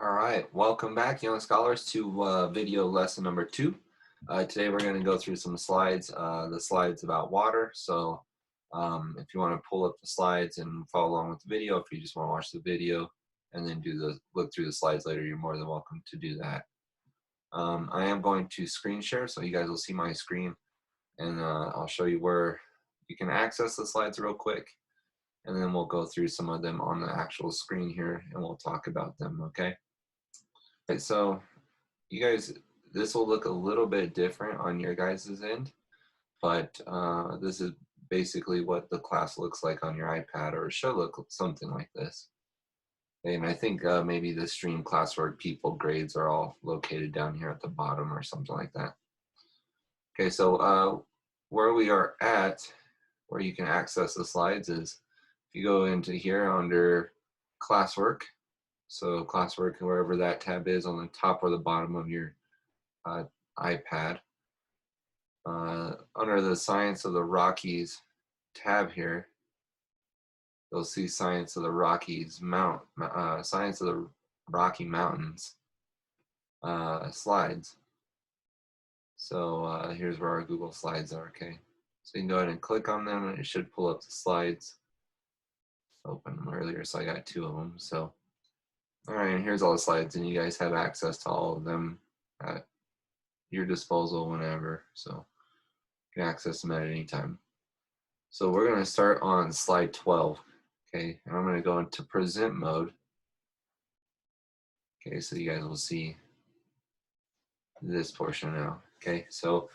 All right, welcome back, young scholars, to video lesson number 2. Today we're going to go through some slides, the slides about water. So if you want to pull up the slides and follow along with the video, if you just want to watch the video and then look through the slides later, you're more than welcome to do that. I am going to screen share, so you guys will see my screen, and I'll show you where you can access the slides real quick, and then we'll go through some of them on the actual screen here, and we'll talk about them, okay? Okay, so you guys, this will look a little bit different on your guys' end, but this is basically what the class looks like on your iPad, or it should look something like this. And I think maybe the stream classwork people grades are all located down here at the bottom or something like that. Okay, so where we are at, where you can access the slides is if you go into here under classwork. So classwork, wherever that tab is on the top or the bottom of your iPad. Under the Science of the Rockies tab here, you'll see Science of the Rockies Science of the Rocky Mountains slides. So here's where our Google Slides are. Okay, so you can go ahead and click on them, and it should pull up the slides. Opened them earlier, so I got 2 of them. So all right, and here's all the slides, and you guys have access to all of them at your disposal whenever. So you can access them at any time. So we're going to start on slide 12. Okay, and I'm going to go into present mode. Okay, so you guys will see this portion now. Okay, so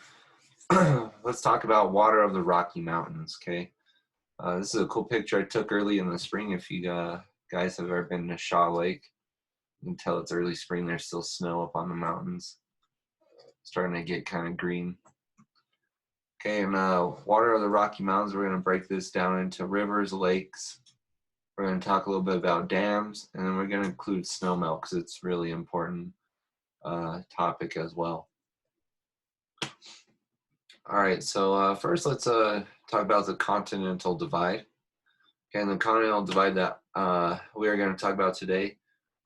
let's talk about water of the Rocky Mountains. Okay, this is a cool picture I took early in the spring. If you guys have ever been to Shaw Lake, you can tell it's early spring. There's still snow up on the mountains, starting to get kind of green. Okay, and water of the Rocky Mountains, we're going to break this down into rivers, lakes. We're going to talk a little bit about dams, and then we're going to include snowmelt because it's really important topic as well. All right, so first let's talk about the continental divide. Okay, and the continental divide that we are going to talk about today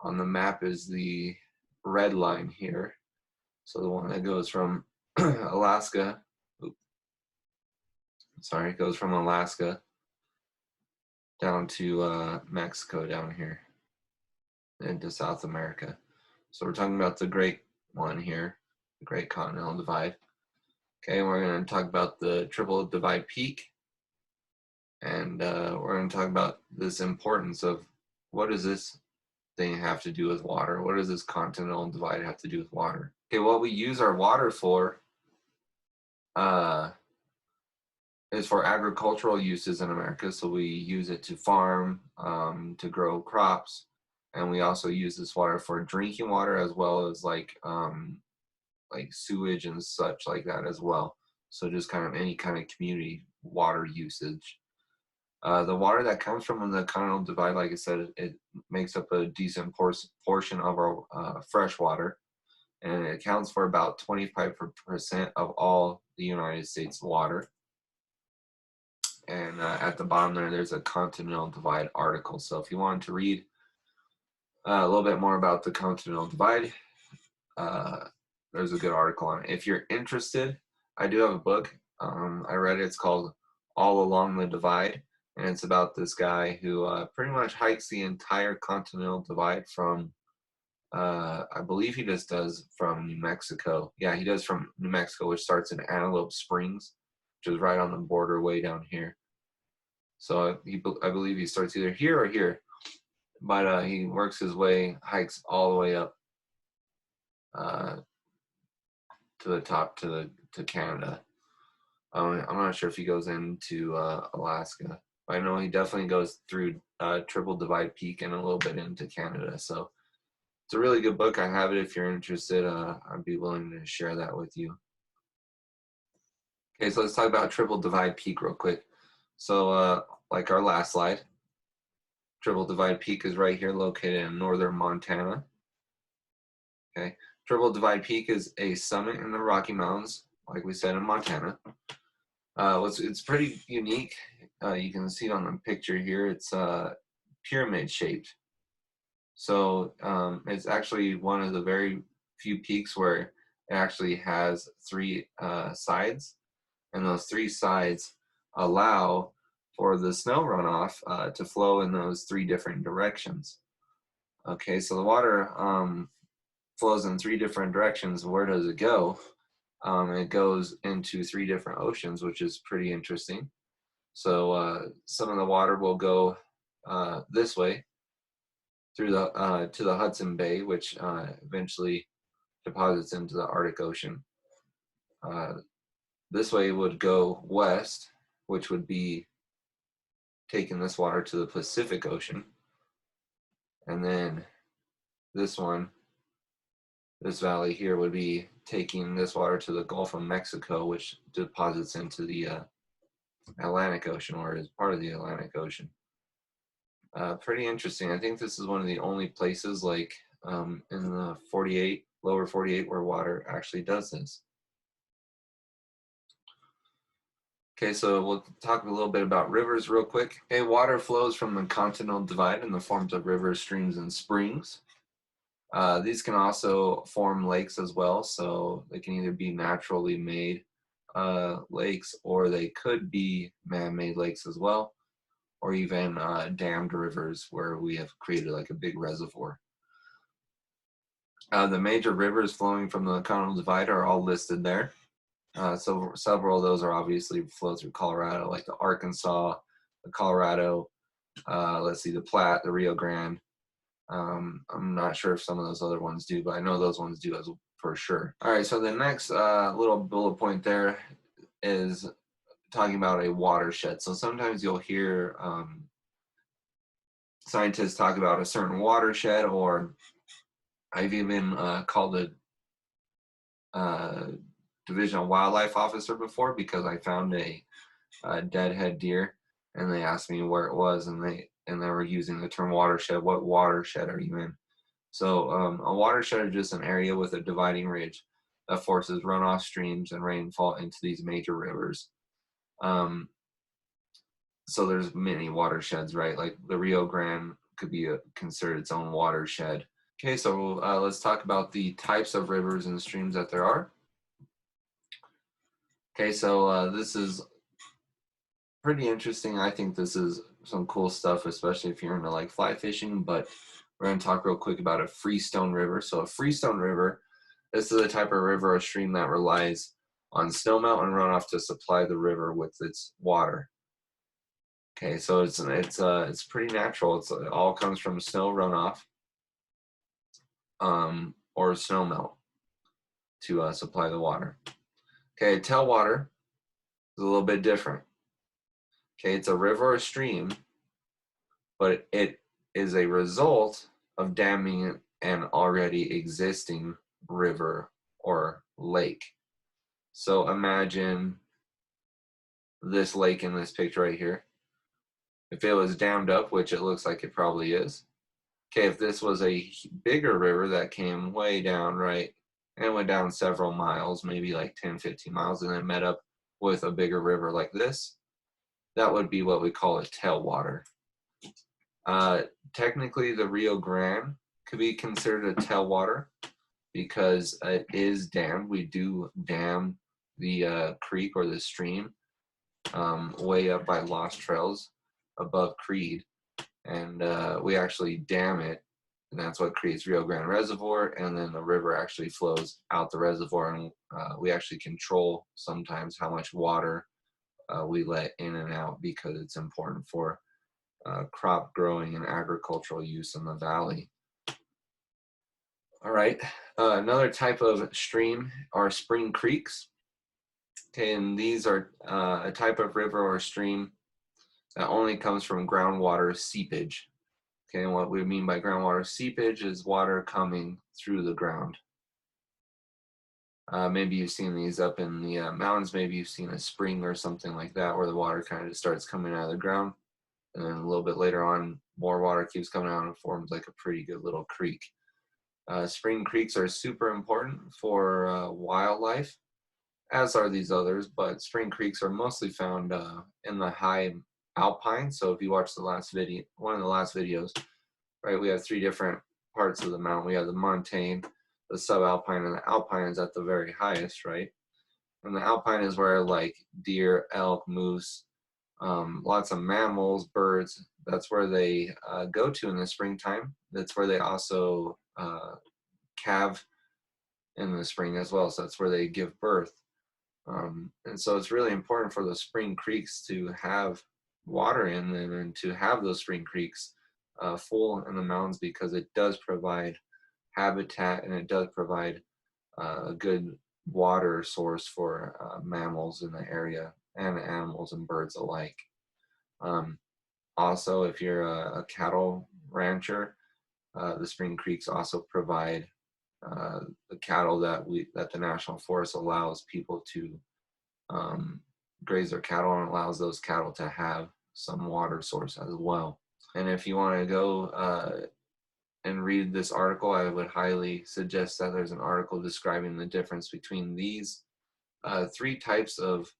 on the map is the red line here. So the one that goes from Alaska, it goes from Alaska down to Mexico down here into South America. So we're talking about the great one here, the Great Continental Divide. Okay, we're going to talk about the Triple Divide Peak, and we're going to talk about this importance of what does this thing have to do with water? What does this continental divide have to do with water? Okay, what we use our water for uh, is for agricultural uses in America. So we use it to farm, to grow crops, and we also use this water for drinking water as well as like sewage and such like that as well. So just kind of any kind of community water usage. The water that comes from the continental divide, like I said, it makes up a decent portion of our fresh water, and it accounts for about 25% of all the United States water. And at the bottom there's a continental divide article. So if you wanted to read a little bit more about the continental divide, there's a good article on it. If you're interested, I do have a book. I read it. It's called All Along the Divide, and it's about this guy who pretty much hikes the entire continental divide from, I believe he just does from New Mexico. Yeah, he does from New Mexico, which starts in Antelope Springs, which is right on the border way down here. So I believe he starts either here or here, but he works his way, hikes all the way up to the top to Canada. I'm not sure if he goes into Alaska. But I know he definitely goes through Triple Divide Peak and a little bit into Canada. So it's a really good book. I have it if you're interested. I'd be willing to share that with you. Okay, so let's talk about Triple Divide Peak real quick. So like our last slide, Triple Divide Peak is right here located in northern Montana. Okay, Triple Divide Peak is a summit in the Rocky Mountains, like we said, in Montana. It's pretty unique. You can see it on the picture here. It's pyramid shaped. So it's actually one of the very few peaks where it actually has three sides, and those three sides allow for the snow runoff to flow in those three different directions. Okay, so the water flows in three different directions. Where does it go? It goes into three different oceans, which is pretty interesting. So some of the water will go this way through the to the Hudson Bay, which eventually deposits into the Arctic Ocean. Uh, this way would go west, which would be taking this water to the Pacific Ocean, and then this one, this valley here, would be taking this water to the Gulf of Mexico, which deposits into the Atlantic Ocean, or is part of the Atlantic Ocean. Pretty interesting. I think this is one of the only places like in the 48, lower 48, where water actually does this. Okay, so we'll talk a little bit about rivers real quick. Okay, water flows from the continental divide in the forms of rivers, streams, and springs. These can also form lakes as well, so they can either be naturally made lakes, or they could be man-made lakes as well, or even dammed rivers where we have created like a big reservoir. The major rivers flowing from the continental divide are all listed there. So several of those are obviously flow through Colorado, like the Arkansas, the Colorado, let's see, the Platte, the Rio Grande. I'm not sure if some of those other ones do, but I know those ones do as for sure. All right, so the next little bullet point there is talking about a watershed. So sometimes you'll hear scientists talk about a certain watershed, or I've even called it Division of Wildlife Officer before, because I found a deadhead deer, and they asked me where it was, and they were using the term watershed. What watershed are you in? So a watershed is just an area with a dividing ridge that forces runoff streams and rainfall into these major rivers. So there's many watersheds, right? Like the Rio Grande could be considered its own watershed. Okay, so let's talk about the types of rivers and streams that there are. Okay, so this is pretty interesting. I think this is some cool stuff, especially if you're into like fly fishing, but we're going to talk real quick about a freestone river. So a freestone river, this is a type of river or stream that relies on snowmelt and runoff to supply the river with its water. Okay, so it's pretty natural. It all comes from snow runoff or snowmelt to supply the water. Okay, tailwater is a little bit different. Okay, it's a river or stream, but it is a result of damming an already existing river or lake. So imagine this lake in this picture right here. If it was dammed up, which it looks like it probably is. Okay, if this was a bigger river that came way down, right, and went down several miles, maybe like 10, 15 miles, and then met up with a bigger river like this, that would be what we call a tailwater. Technically, the Rio Grande could be considered a tailwater because it is dammed. We do dam the creek or the stream way up by Lost Trails above Creed, and we actually dam it, and that's what creates Rio Grande Reservoir, and then the river actually flows out the reservoir, and we actually control sometimes how much water we let in and out, because it's important for crop growing and agricultural use in the valley. All right, another type of stream are spring creeks. Okay, and these are a type of river or stream that only comes from groundwater seepage. Okay, and what we mean by groundwater seepage is water coming through the ground. Maybe you've seen these up in the mountains. Maybe you've seen a spring or something like that, where the water kind of starts coming out of the ground, and then a little bit later on, more water keeps coming out and forms like a pretty good little creek. Spring creeks are super important for wildlife, as are these others, but spring creeks are mostly found in the high alpine. So if you watch the last video, one of the last videos, right? We have three different parts of the mountain. We have the montane, the subalpine, and the alpine is at the very highest, right? And the alpine is where like deer, elk, moose, lots of mammals, birds. That's where they go to in the springtime. That's where they also calve in the spring as well. So that's where they give birth. And so it's really important for the spring creeks to have water in them and to have those spring creeks full in the mountains, because it does provide habitat and it does provide a good water source for mammals in the area and animals and birds alike. Um, Also, if you're a cattle rancher, the spring creeks also provide the cattle that the National Forest allows people to um, graze their cattle, and allows those cattle to have some water source as well. And if you want to go and read this article, I would highly suggest that there's an article describing the difference between these three types of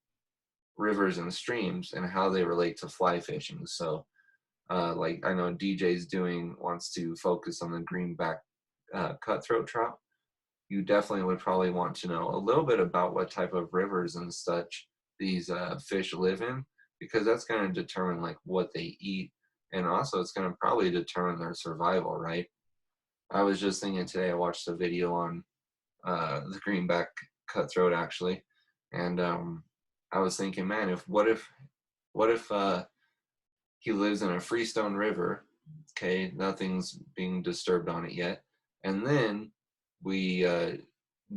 rivers and streams and how they relate to fly fishing. So, like I know DJ's wants to focus on the greenback cutthroat trout. You definitely would probably want to know a little bit about what type of rivers and such these fish live in, because that's going to determine like what they eat, and also it's going to probably determine their survival, right? I was just thinking today, I watched a video on the greenback cutthroat actually, and I was thinking, man, what if he lives in a freestone river, okay, nothing's being disturbed on it yet, and then we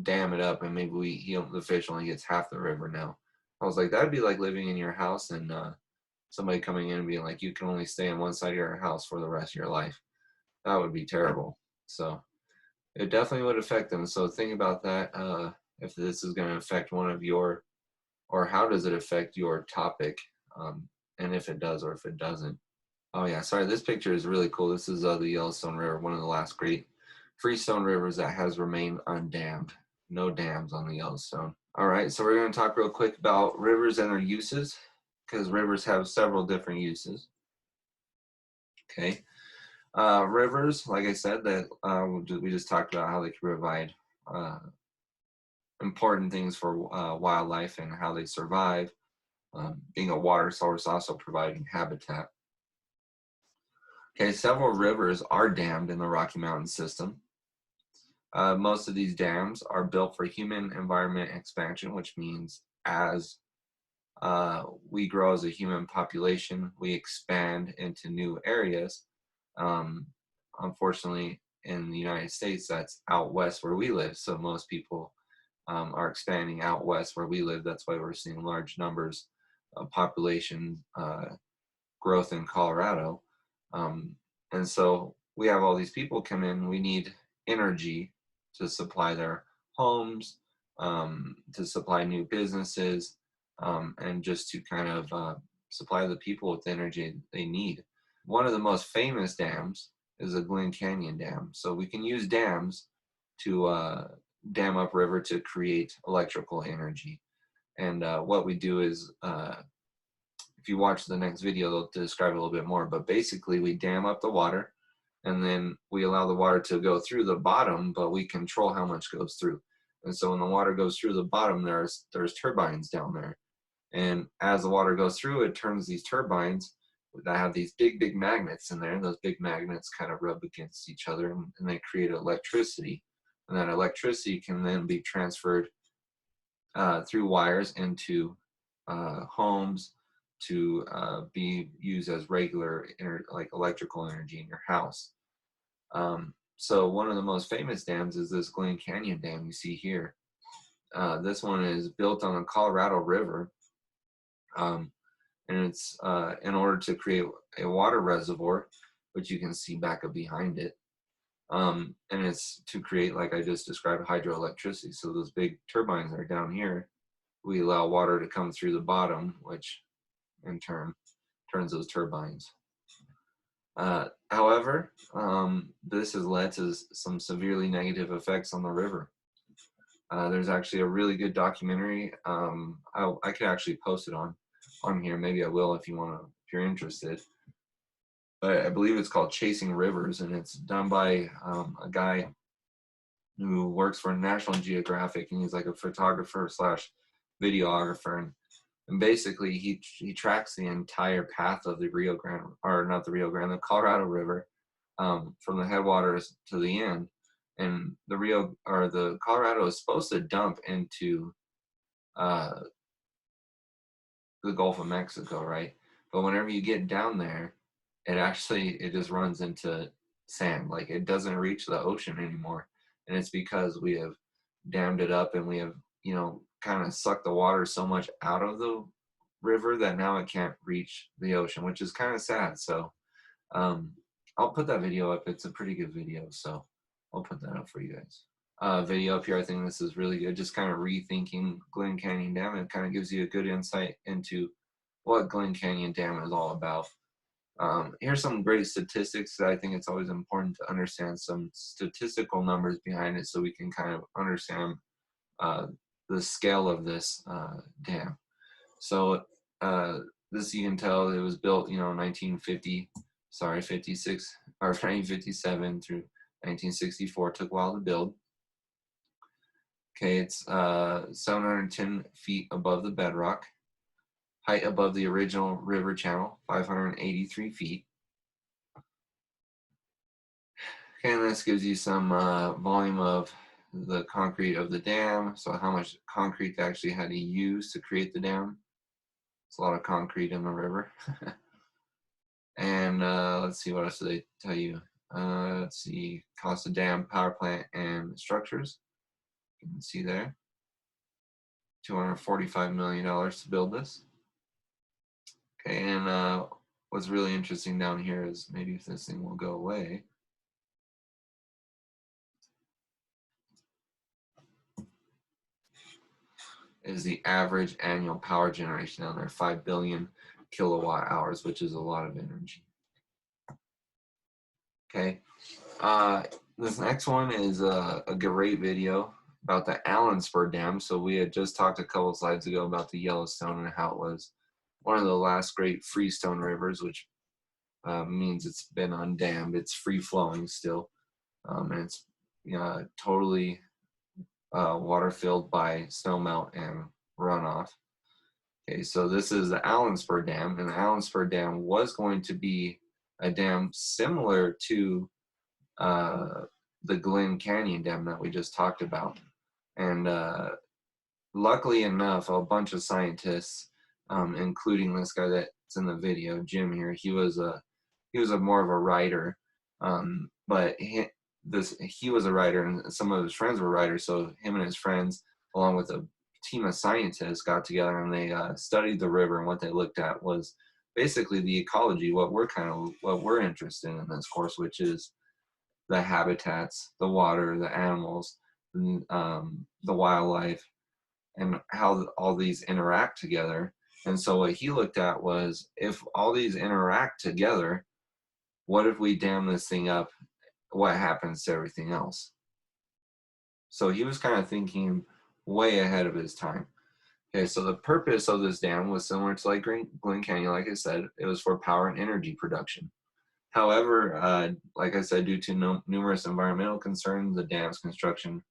dam it up, and maybe the fish only gets half the river now. I was like, that'd be like living in your house and somebody coming in and being like, you can only stay on one side of your house for the rest of your life. That would be terrible. So it definitely would affect them. So think about that. If this is going to affect one of your, or how does it affect your topic, and if it does or if it doesn't. Oh yeah, sorry. This picture is really cool. This is the Yellowstone River, one of the last great freestone rivers that has remained undammed. No dams on the Yellowstone. All right, so we're going to talk real quick about rivers and their uses, because rivers have several different uses. Okay, rivers, like I said, that we just talked about how they can provide important things for wildlife and how they survive. Being a water source, also providing habitat. Okay, several rivers are dammed in the Rocky Mountain system. Most of these dams are built for human environment expansion, which means as we grow as a human population, we expand into new areas. Unfortunately, in the United States, that's out west where we live. So most people are expanding out west where we live. That's why we're seeing large numbers of population growth in Colorado. And so we have all these people come in. We need energy to supply their homes, to supply new businesses, and just to kind of supply the people with the energy they need. One of the most famous dams is the Glen Canyon Dam. So we can use dams to dam up river to create electrical energy. And what we do is, if you watch the next video, they'll describe it a little bit more. But basically, we dam up the water, and then we allow the water to go through the bottom, but we control how much goes through. And so when the water goes through the bottom, there's turbines down there. And as the water goes through, it turns these turbines that have these big magnets in there. And those big magnets kind of rub against each other, and they create electricity. And that electricity can then be transferred through wires into homes to be used as regular like electrical energy in your house. So one of the most famous dams is this Glen Canyon Dam you see here. This one is built on the Colorado River, and it's in order to create a water reservoir, which you can see back up behind it. And it's to create, like I just described, hydroelectricity. So those big turbines that are down here, we allow water to come through the bottom, which in turn turns those turbines. However, this has led to some severely negative effects on the river. There's actually a really good documentary. I could actually post it on here. Maybe I will if you want to, if you're interested. I believe it's called Chasing Rivers, and it's done by a guy who works for National Geographic, and he's like a photographer slash videographer, and basically he tracks the entire path of the Rio Grande, or not the Rio Grande, the Colorado River, from the headwaters to the end. And the Colorado is supposed to dump into uh, the Gulf of Mexico, right? But whenever you get down there, it just runs into sand. Like it doesn't reach the ocean anymore. And it's because we have dammed it up, and we have, kind of sucked the water so much out of the river that now it can't reach the ocean, which is kind of sad. So um, I'll put that video up. It's a pretty good video. So I'll put that up for you guys. Video up here. I think this is really good. Just kind of rethinking Glen Canyon Dam. It kind of gives you a good insight into what Glen Canyon Dam is all about. Here's some great statistics that I think it's always important to understand some statistical numbers behind it, so we can kind of understand the scale of this dam. So this, you can tell it was built, 56 or 1957 through 1964. Took a while to build. Okay, it's 710 feet above the bedrock. Height above the original river channel, 583 feet. Okay, and this gives you some volume of the concrete of the dam. So how much concrete they actually had to use to create the dam. It's a lot of concrete in the river. And let's see, what else do they tell you? Let's see, cost of dam, power plant, and structures. You can see there, $245 million to build this. Okay, and what's really interesting down here is, maybe if this thing will go away. Is the average annual power generation down there, 5 billion kilowatt hours, which is a lot of energy. Okay, this next one is a great video about the Allen Spur Dam. So we had just talked a couple slides ago about the Yellowstone and how it was one of the last great freestone rivers, which means it's been undammed. It's free flowing still, and it's totally water filled by snowmelt and runoff. Okay, so this is the Allen Spur Dam, and the Allen Spur Dam was going to be a dam similar to the Glen Canyon Dam that we just talked about. And luckily enough, a bunch of scientists, including this guy that's in the video, Jim here, he was a more of a writer, but he was a writer, and some of his friends were writers. So him and his friends, along with a team of scientists, got together and they studied the river. And what they looked at was basically the ecology, what we're interested in this course, which is the habitats, the water, the animals, the wildlife, and how all these interact together. And so what he looked at was, if all these interact together, what if we dam this thing up? What happens to everything else? So he was kind of thinking way ahead of his time. Okay, so the purpose of this dam was similar to like Glen Canyon. Like I said, it was for power and energy production. However, like I said, due to numerous environmental concerns, the dam's construction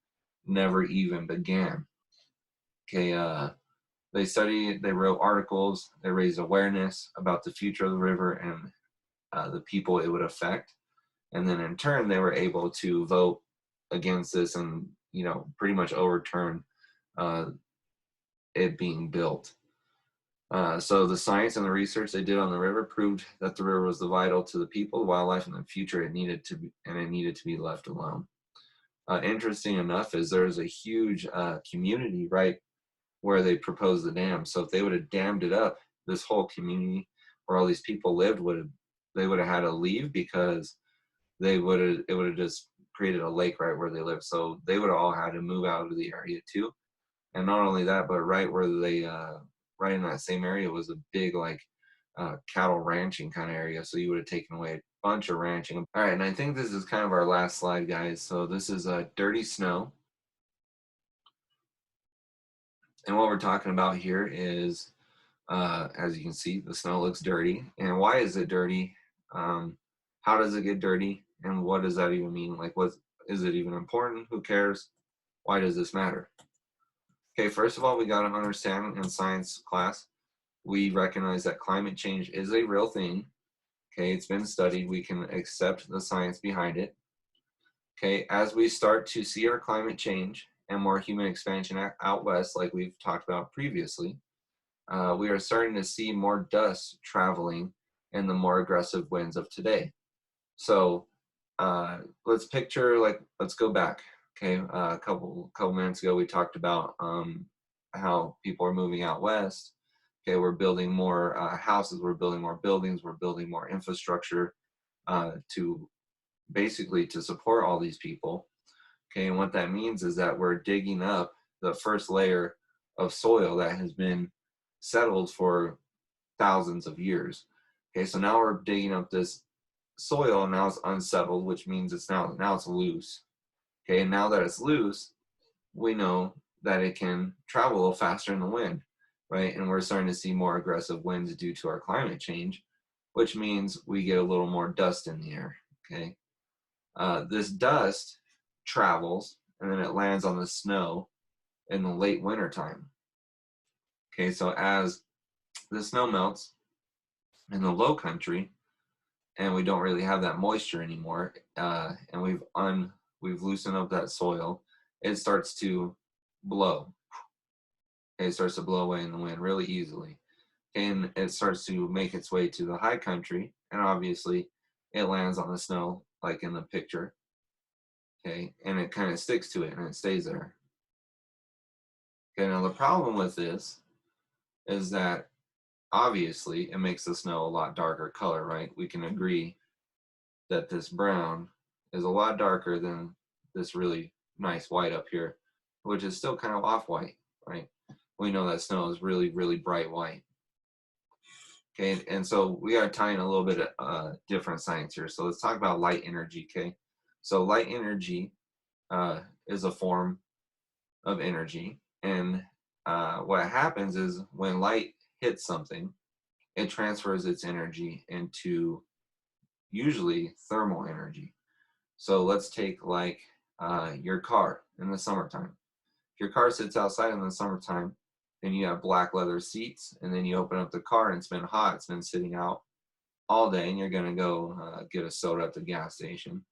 never even began. Okay, they wrote articles, they raised awareness about the future of the river and the people it would affect. And then in turn, they were able to vote against this and, pretty much overturn it being built. So the science and the research they did on the river proved that the river was vital to the people, the wildlife, and the future. It needed to be left alone. Interesting enough is there's a huge community right where they proposed the dam. So if they would have dammed it up, this whole community where all these people lived would have had to leave, because it would have just created a lake right where they lived. So they would have all had to move out of the area too. And not only that, but right where they right in that same area was a big cattle ranching kind of area. So you would have taken away a bunch of ranching. All right, and I think this is kind of our last slide, guys. So this is dirty snow. And what we're talking about here is, as you can see, the snow looks dirty. And why is it dirty? How does it get dirty? And what does that even mean? Like, what is it even important? Who cares? Why does this matter? Okay, first of all, we got to understand in science class, we recognize that climate change is a real thing. Okay, it's been studied. We can accept the science behind it. Okay, as we start to see our climate change and more human expansion out west, like we've talked about previously, we are starting to see more dust traveling in the more aggressive winds of today. So let's picture, like, let's go back. Okay, a couple minutes ago we talked about how people are moving out west. Okay, we're building more houses, we're building more buildings, we're building more infrastructure to basically to support all these people. Okay, and what that means is that we're digging up the first layer of soil that has been settled for thousands of years. Okay, so now we're digging up this soil and now it's unsettled, which means it's now it's loose. Okay, and now that it's loose, we know that it can travel a little faster in the wind, right? And we're starting to see more aggressive winds due to our climate change, which means we get a little more dust in the air. Okay, this dust travels and then it lands on the snow in the late winter time. Okay, so as the snow melts in the low country and we don't really have that moisture anymore, and we've loosened up that soil, it starts to blow. Okay, it starts to blow away in the wind really easily, and it starts to make its way to the high country, and obviously it lands on the snow like in the picture. Okay, and it kind of sticks to it and it stays there. Okay, now the problem with this is that obviously it makes the snow a lot darker color, right? We can agree that this brown is a lot darker than this really nice white up here, which is still kind of off-white, right? We know that snow is really, really bright white. Okay, and so we are tying a little bit of different science here. So let's talk about light energy, okay? So light energy is a form of energy, and what happens is when light hits something, it transfers its energy into usually thermal energy. So let's take like your car in the summertime. If your car sits outside in the summertime, then you have black leather seats, and then you open up the car and it's been hot. It's been sitting out all day, and you're gonna go get a soda at the gas station,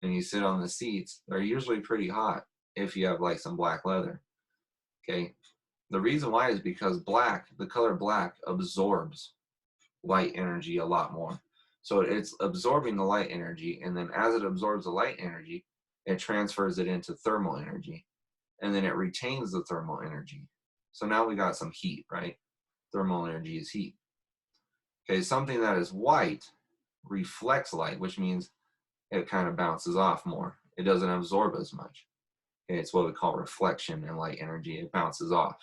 and you sit on the seats. They're usually pretty hot if you have like some black leather. Okay, the reason why is because black, the color black, absorbs light energy a lot more. So it's absorbing the light energy, and then as it absorbs the light energy, it transfers it into thermal energy, and then it retains the thermal energy. So now we got some heat, right? Thermal energy is heat. Okay, something that is white reflects light, which means it kind of bounces off more. It doesn't absorb as much. Okay, it's what we call reflection in light energy. It bounces off.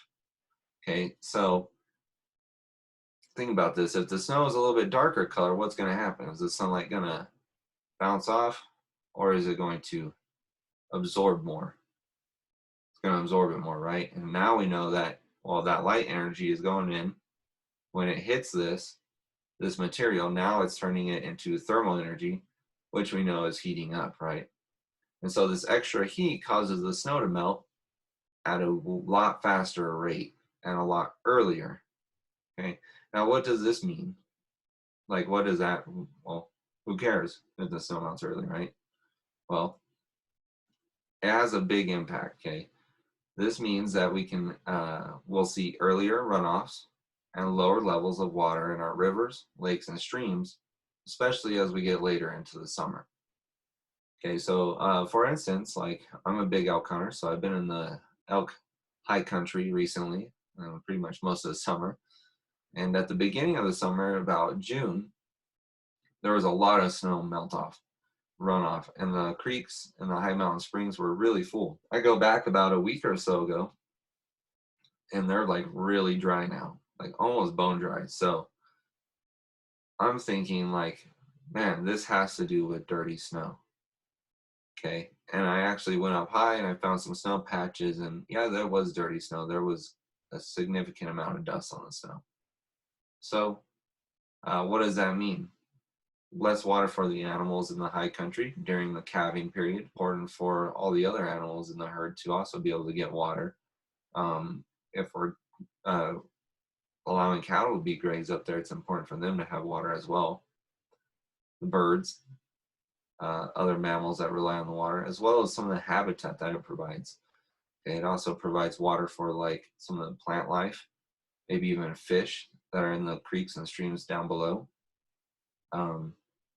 Okay, so think about this. If the snow is a little bit darker color, what's going to happen? Is the sunlight going to bounce off, or is it going to absorb more? It's going to absorb it more, right? And now we know that, well, that light energy is going in. When it hits this material, now it's turning it into thermal energy, which we know is heating up, right? And so this extra heat causes the snow to melt at a lot faster rate and a lot earlier. Okay, now what does this mean? Like, what is that? Well, who cares if the snow melts early, right? Well, it has a big impact. Okay, this means that we'll see earlier runoffs and lower levels of water in our rivers, lakes, and streams, especially as we get later into the summer. Okay, so for instance, like I'm a big elk hunter, so I've been in the elk high country recently, pretty much most of the summer. And at the beginning of the summer, about June, there was a lot of snow melt off, runoff, and the creeks and the high mountain springs were really full. I go back about a week or so ago, and they're like really dry now, like almost bone dry. So I'm thinking like, man, this has to do with dirty snow. Okay, and I actually went up high and I found some snow patches, and yeah, there was dirty snow. There was a significant amount of dust on the snow. So what does that mean? less water for the animals in the high country during the calving period. Important for all the other animals in the herd to also be able to get water. If we're uh, allowing cattle to be grazed up there, it's important for them to have water as well. The birds, other mammals that rely on the water, as well as some of the habitat that it provides. It also provides water for like some of the plant life, maybe even fish that are in the creeks and streams down below.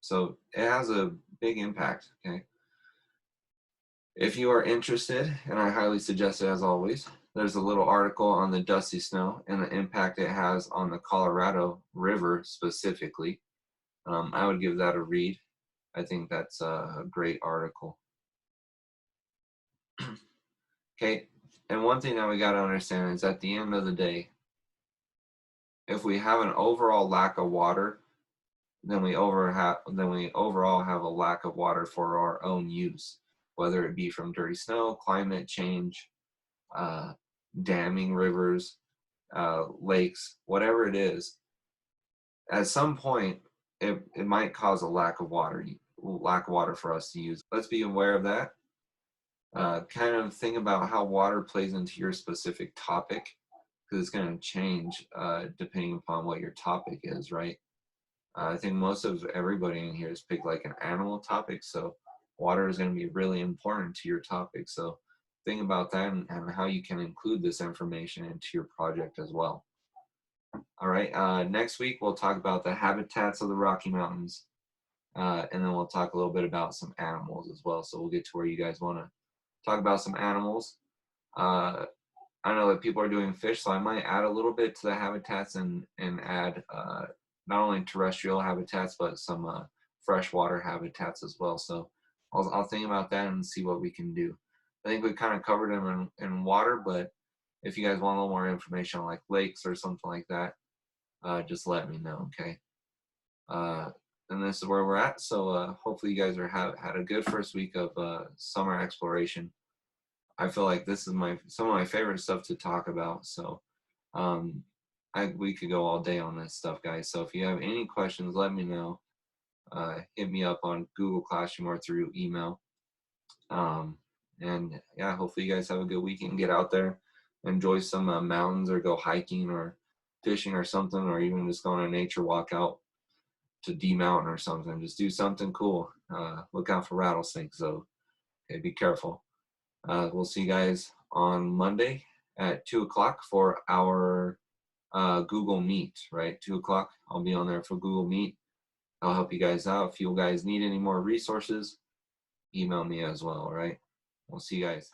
So it has a big impact. Okay. If you are interested, and I highly suggest it as always, there's a little article on the dusty snow and the impact it has on the Colorado River specifically. I would give that a read. I think that's a great article. Okay, and one thing that we got to understand is at the end of the day, if we have an overall lack of water, then we overall have a lack of water for our own use, whether it be from dirty snow, climate change, damming rivers, lakes, whatever it is. At some point, it might cause a lack of water for us to use. Let's be aware of that. Kind of think about how water plays into your specific topic, because it's going to change depending upon what your topic is, right? I think most of everybody in here has picked like an animal topic, so water is going to be really important to your topic. So think about that and how you can include this information into your project as well. All right, next week we'll talk about the habitats of the Rocky Mountains, and then we'll talk a little bit about some animals as well. So we'll get to where you guys want to talk about some animals. I know that people are doing fish, so I might add a little bit to the habitats and add not only terrestrial habitats but some freshwater habitats as well. So I'll think about that and see what we can do. I think we kind of covered them in water, but if you guys want a little more information on like lakes or something like that, just let me know, okay? And this is where we're at. So hopefully you guys had a good first week of summer exploration. I feel like this is some of my favorite stuff to talk about. So we could go all day on this stuff, guys. So if you have any questions, let me know. Hit me up on Google Classroom or through email. And yeah, hopefully you guys have a good weekend. Get out there, enjoy some mountains, or go hiking or fishing or something, or even just go on a nature walk out to D Mountain or something. Just do something cool. Look out for rattlesnakes, though. Okay, be careful. We'll see you guys on Monday at 2 o'clock for our Google Meet, right? 2 o'clock. I'll be on there for Google Meet. I'll help you guys out. If you guys need any more resources, email me as well, all right? We'll see you guys.